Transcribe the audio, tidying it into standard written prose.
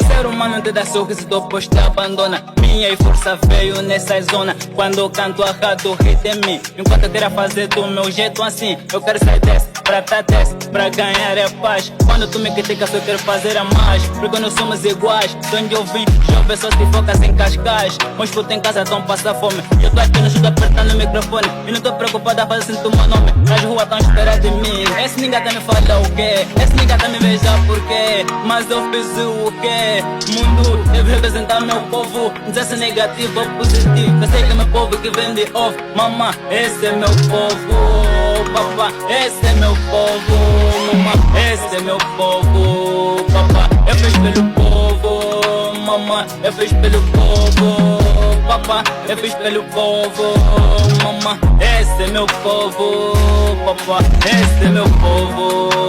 Ser humano te dá sorriso, depois te abandona. Minha força veio nessa zona. Quando eu canto errado, o hit é mim. Enquanto eu quero fazer do meu jeito assim, eu quero sair desse, pra tá desse, pra ganhar é paz. Quando tu me criticas, eu quero fazer a mais. Porque nós somos iguais. De onde eu vim, jovem só se foca sem cascais. Meus putos em casa tão passa fome. Eu tô aqui no chute apertando o microfone. E não tô preocupada a fazer sentir o meu nome. Nas ruas tão esperando de mim. Esse ninguém tá me fala o quê? Esse ninguém tá me veja por quê? Mas eu fiz o quê? Mundo deve representar meu povo. Não sei se é negativo ou positivo. Eu sei que é meu povo que vende off. Mamã, esse é meu povo. Papá, esse é meu povo. Mamã, esse é meu povo. Papá, eu fiz pelo povo. Mamã, eu fiz pelo povo. Papá, eu fiz pelo povo. Mamã, esse é meu povo. Papá, esse é meu povo.